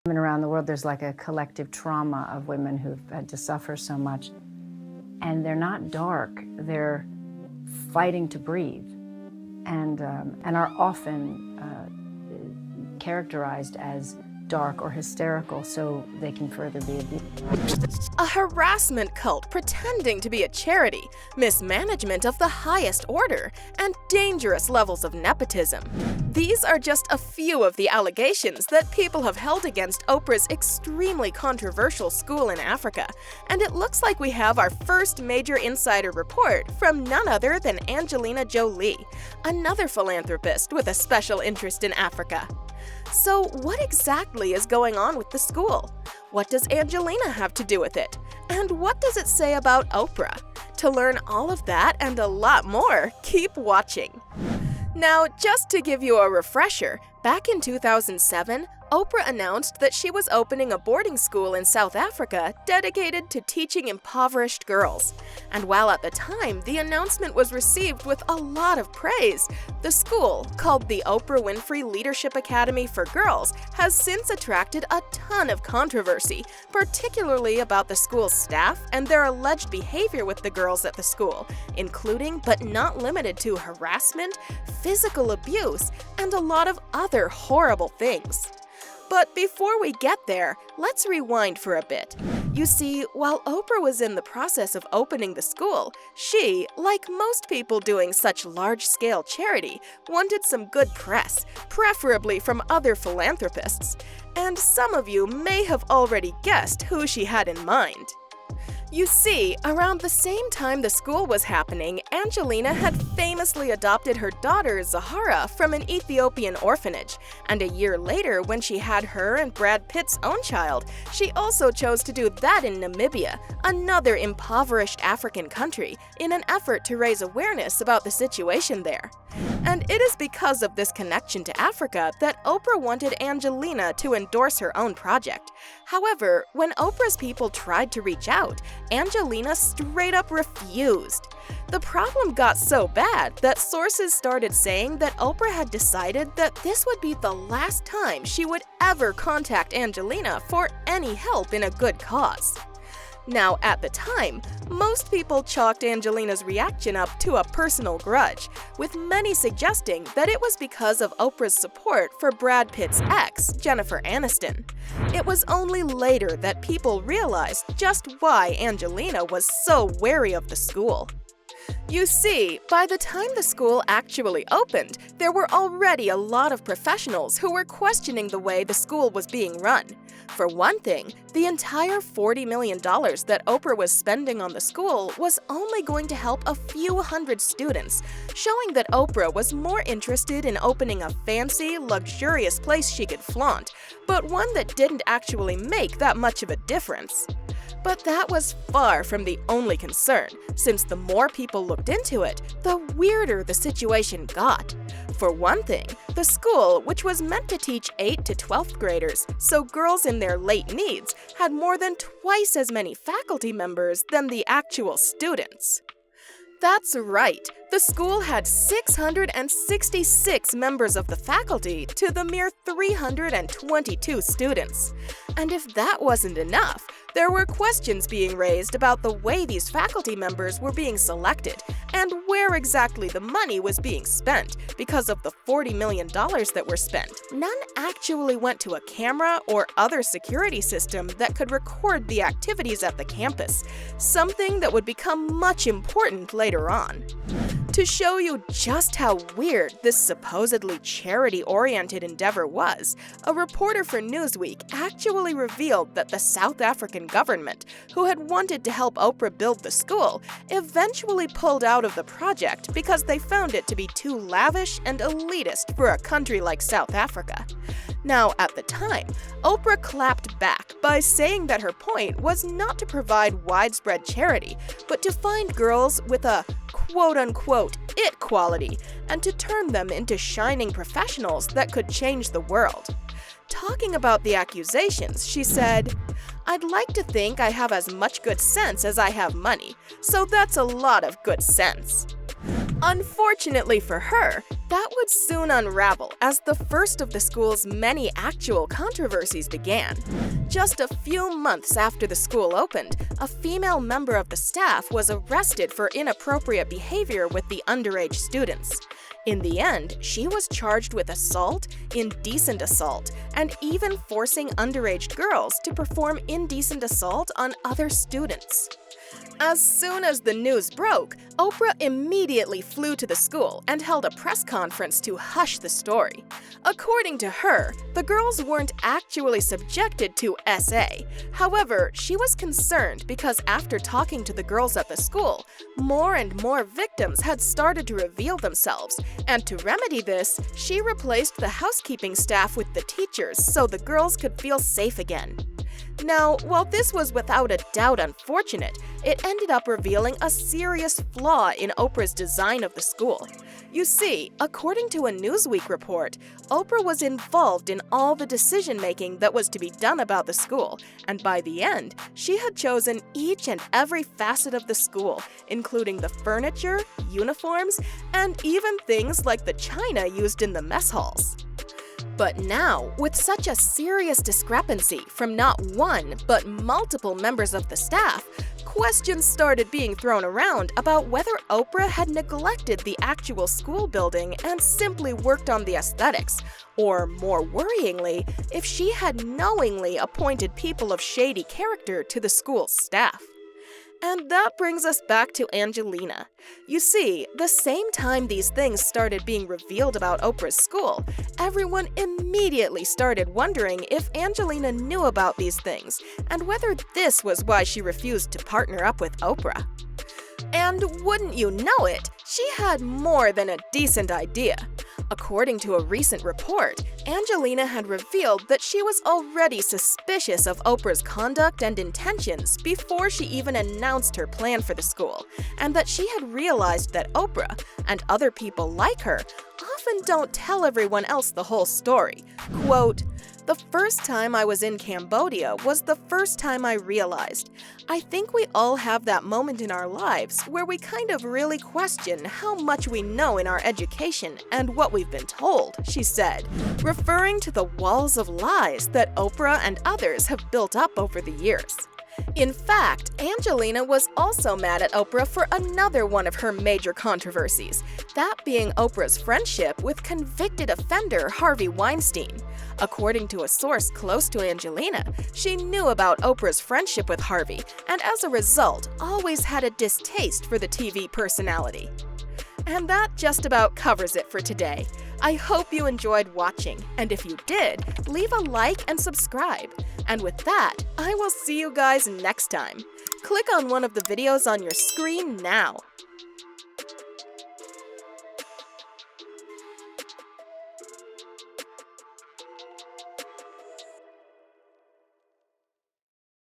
Women around the world, there's like a collective trauma of women who've had to suffer so much. And they're not dark, they're fighting to breathe, and are often characterized as dark or hysterical so they can further be abused. A harassment cult pretending to be a charity, mismanagement of the highest order, and dangerous levels of nepotism. These are just a few of the allegations that people have held against Oprah's extremely controversial school in Africa, and it looks like we have our first major insider report from none other than Angelina Jolie, another philanthropist with a special interest in Africa. So what exactly is going on with the school? What does Angelina have to do with it? And what does it say about Oprah? To learn all of that and a lot more, keep watching. Now, just to give you a refresher, back in 2007, Oprah announced that she was opening a boarding school in South Africa dedicated to teaching impoverished girls. And while at the time the announcement was received with a lot of praise, the school, called the Oprah Winfrey Leadership Academy for Girls, has since attracted a ton of controversy, particularly about the school's staff and their alleged behavior with the girls at the school, including but not limited to harassment, physical abuse, and a lot of other horrible things. But before we get there, let's rewind for a bit. You see, while Oprah was in the process of opening the school, she, like most people doing such large-scale charity, wanted some good press, preferably from other philanthropists. And some of you may have already guessed who she had in mind. You see, around the same time the school was happening, Angelina had famously adopted her daughter Zahara from an Ethiopian orphanage, and a year later, when she had her and Brad Pitt's own child, she also chose to do that in Namibia, another impoverished African country, in an effort to raise awareness about the situation there. And it is because of this connection to Africa that Oprah wanted Angelina to endorse her own project. However, when Oprah's people tried to reach out, Angelina straight up refused. The problem got so bad that sources started saying that Oprah had decided that this would be the last time she would ever contact Angelina for any help in a good cause. Now, at the time, most people chalked Angelina's reaction up to a personal grudge, with many suggesting that it was because of Oprah's support for Brad Pitt's ex, Jennifer Aniston. It was only later that people realized just why Angelina was so wary of the school. You see, by the time the school actually opened, there were already a lot of professionals who were questioning the way the school was being run. For one thing, the entire $40 million that Oprah was spending on the school was only going to help a few hundred students, showing that Oprah was more interested in opening a fancy, luxurious place she could flaunt, but one that didn't actually make that much of a difference. But that was far from the only concern, since the more people looked into it, the weirder the situation got. For one thing, the school, which was meant to teach 8th to 12th graders, so girls in their late needs, had more than twice as many faculty members than the actual students. That's right, the school had 666 members of the faculty to the mere 322 students. And if that wasn't enough, there were questions being raised about the way these faculty members were being selected and where exactly the money was being spent because of the $40 million that were spent. None actually went to a camera or other security system that could record the activities at the campus, something that would become much important later on. To show you just how weird this supposedly charity-oriented endeavor was, a reporter for Newsweek actually revealed that the South African government, who had wanted to help Oprah build the school, eventually pulled out of the project because they found it to be too lavish and elitist for a country like South Africa. Now, at the time, Oprah clapped back by saying that her point was not to provide widespread charity, but to find girls with a quote-unquote it quality and to turn them into shining professionals that could change the world. Talking about the accusations, she said, "I'd like to think I have as much good sense as I have money, so that's a lot of good sense." Unfortunately for her, that would soon unravel as the first of the school's many actual controversies began. Just a few months after the school opened, a female member of the staff was arrested for inappropriate behavior with the underage students. In the end, she was charged with assault, indecent assault, and even forcing underage girls to perform indecent assault on other students. As soon as the news broke, Oprah immediately flew to the school and held a press conference to hush the story. According to her, the girls weren't actually subjected to SA. However, she was concerned because after talking to the girls at the school, more and more victims had started to reveal themselves, and to remedy this, she replaced the housekeeping staff with the teachers so the girls could feel safe again. Now, while this was without a doubt unfortunate, it ended up revealing a serious flaw in Oprah's design of the school. You see, according to a Newsweek report, Oprah was involved in all the decision-making that was to be done about the school, and by the end, she had chosen each and every facet of the school, including the furniture, uniforms, and even things like the china used in the mess halls. But now, with such a serious discrepancy from not one, but multiple members of the staff, questions started being thrown around about whether Oprah had neglected the actual school building and simply worked on the aesthetics, or more worryingly, if she had knowingly appointed people of shady character to the school's staff. And that brings us back to Angelina. You see, the same time these things started being revealed about Oprah's school, everyone immediately started wondering if Angelina knew about these things and whether this was why she refused to partner up with Oprah. And wouldn't you know it, she had more than a decent idea. According to a recent report, Angelina had revealed that she was already suspicious of Oprah's conduct and intentions before she even announced her plan for the school, and that she had realized that Oprah, and other people like her, often don't tell everyone else the whole story. Quote, "The first time I was in Cambodia was the first time I realized. I think we all have that moment in our lives where we kind of really question how much we know in our education and what we've been told," she said, referring to the walls of lies that Oprah and others have built up over the years. In fact, Angelina was also mad at Oprah for another one of her major controversies, that being Oprah's friendship with convicted offender Harvey Weinstein. According to a source close to Angelina, she knew about Oprah's friendship with Harvey and as a result always had a distaste for the TV personality. And that just about covers it for today. I hope you enjoyed watching, and if you did, leave a like and subscribe. And with that, I will see you guys next time. Click on one of the videos on your screen now.